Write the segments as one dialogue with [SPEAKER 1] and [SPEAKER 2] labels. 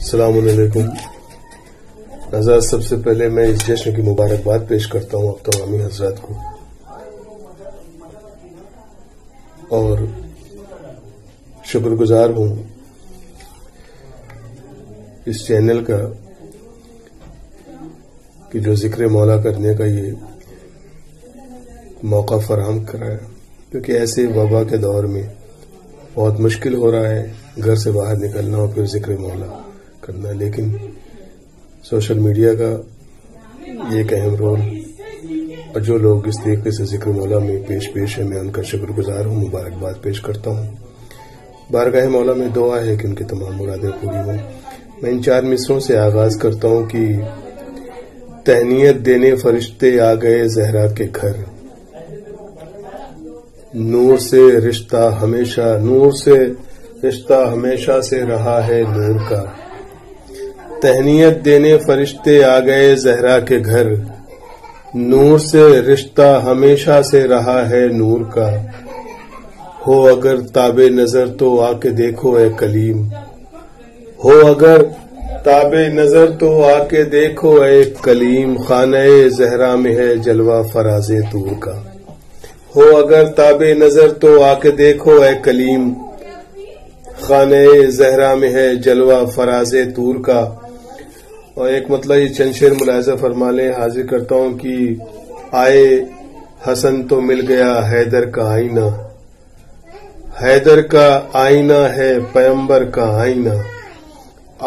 [SPEAKER 1] السلام علیکم ناظرین، سب سے پہلے میں اس جشن کی مبارکباد پیش کرتا ہوں آپ تمامی حضرات کو، اور شکر گزار ہوں اس چینل کا کہ جو ذکر مولا کرنے کا یہ موقع فراہم کرا ہے، کیونکہ ایسے وبا کے دور میں بہت مشکل ہو رہا ہے گھر سے باہر نکلنا اور پھر ذکر مولا کرنا، لیکن سوشل میڈیا کا یہ ایک اہم رول، اور جو لوگ اس طریقے سے ذکر مولا میں پیش ہے، میں ان کا شکر گزار ہوں، مبارکباد پیش کرتا ہوں۔ بارگاہ مولا میں دعا ہے کہ ان کی تمام مرادیں پوری ہوں۔ میں ان 4 مصروں سے آغاز کرتا ہوں کہ تہنیت دینے فرشتے آ گئے زہرا کے گھر، نور سے رشتہ ہمیشہ سے رہا ہے نور کا۔ تہنیت دینے فرشتے آ گئے زہرا کے گھر، نور سے رشتہ ہمیشہ سے رہا ہے نور کا۔ ہو اگر تابع نظر تو آ کے دیکھو اے کلیم، ہو اگر تابع نظر تو آ کے دیکھو اے کلیم، خانہ زہرا میں ہے جلوہ فراز طور کا۔ ہو اگر تابع نظر تو آ کے دیکھو اے کلیم، خانہ زہرا میں ہے جلوہ فراز طور کا۔ اور ایک مطلب یہ چند شعر ملاحظہ فرما لیں، حاضر کرتا ہوں کہ آئے حسن تو مل گیا حیدر کا آئینہ، حیدر کا آئینہ ہے پیمبر کا آئینہ۔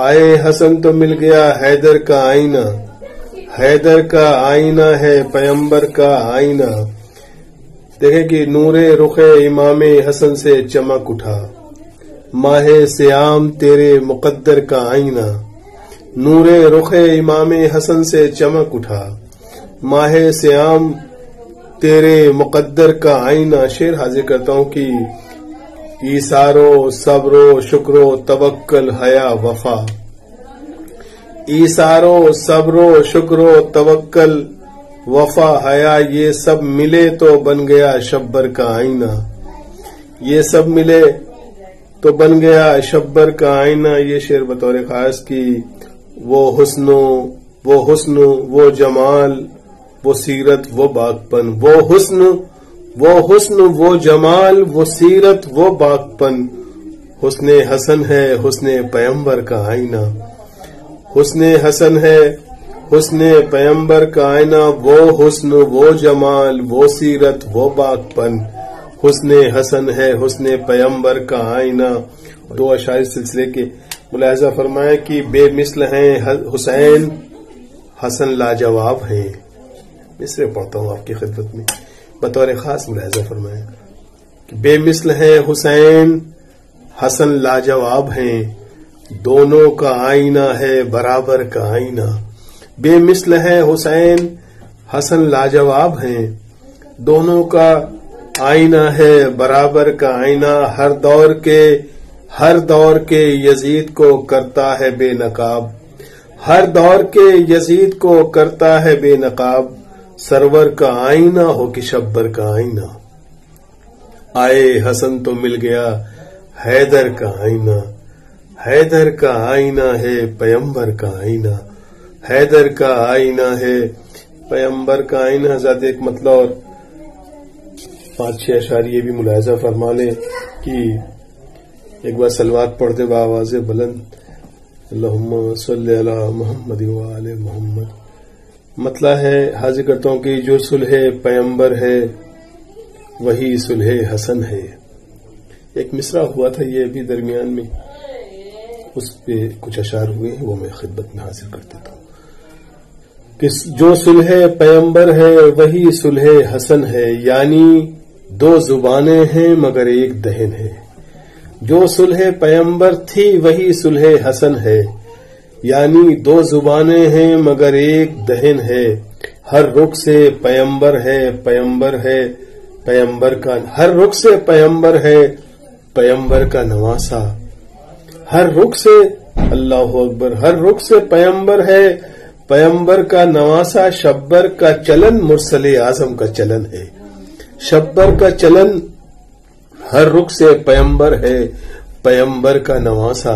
[SPEAKER 1] آئے حسن تو مل گیا حیدر کا آئینہ، حیدر کا آئینہ ہے پیمبر کا آئینہ۔ دیکھیں کہ نور رخ امام حسن سے چمک اٹھا، ماہ سیام تیرے مقدر کا آئینہ۔ نور رخ امام حسن سے چمک اٹھا، ماہ سیام تیرے مقدر کا آئینہ۔ شعر حاضر کرتا ہوں کہ ایثار و صبر و شکر و توکل حیا وفا، ایثار و صبر و شکر و توکل وفا حیا، یہ سب ملے تو بن گیا شبر کا آئینہ، یہ سب ملے تو بن گیا شبر کا آئینہ۔ یہ شعر بطور خاص کی وہ حسن وہ جمال وہ سیرت وہ باغپن، وہ حسن وہ جمال وہ سیرت وہ باغپن۔ حسن حسن ہے حسن پیمبر کا آئینہ، حسن حسن ہے حسن پیمبر کا آئینہ، وہ حسن وہ جمال وہ سیرت وہ باغپن۔ حسن حسن ہے حسن پیمبر کا آئینہ۔ 2 اشعار سلسلے کے ملاحظہ فرمائیں کہ بے مثل ہیں حسین حسن لاجواب ہیں۔ مصرے پڑھتا ہوں آپ کی خدمت میں، بطور خاص ملاحظہ فرمائیں کہ بے مثل ہیں حسین حسن لاجواب ہیں، دونوں کا آئینہ ہے برابر کا آئینہ۔ بے مثل ہے حسین حسن لاجواب ہیں، دونوں کا آئینہ ہے برابر کا آئینہ۔ ہر دور کے یزید کو کرتا ہے بے نقاب، ہر دور کے یزید کو کرتا ہے بے نقاب۔ سرور کا آئینہ ہو کہ شبر کا آئینہ، آئے حسن تو مل گیا حیدر کا آئینہ، حیدر کا آئینہ ہے پیمبر کا آئینہ، حیدر کا آئینہ ہے پیمبر کا آئینہ۔ حضرت ایک مطلب اور 5-6 اشعار یہ بھی ملاحظہ فرما لیں کہ ایک بار سلوات پڑھتے بآواز بلند، اللہم صلی علی محمد وآل محمد۔ مطلب ہے حاضر کرتا ہوں کہ جو صلح پیمبر ہے وہی صلح حسن ہے۔ ایک مصرع ہوا تھا یہ ابھی درمیان میں، اس پہ کچھ اشعار ہوئے ہیں، وہ میں خدمت میں حاضر کر دیتا ہوں کہ جو صلح پیمبر ہے وہی صلح حسن ہے، یعنی 2 زبانیں ہیں مگر ایک دہن ہے۔ جو صلح پیمبر تھی وہی صلح حسن ہے، یعنی 2 زبانیں ہیں مگر ایک دہن ہے۔ ہر رخ سے پیمبر ہے پیمبر ہے پیمبر کا، ہر رخ سے پیمبر ہے پیمبر کا نواسا۔ ہر رخ سے اللہ اکبر، ہر رخ سے پیمبر ہے پیمبر کا نواسا۔ شبر کا چلن مرسل اعظم کا چلن ہے، شبر کا چلن ہر رخ سے پیمبر ہے پیمبر کا نواسا۔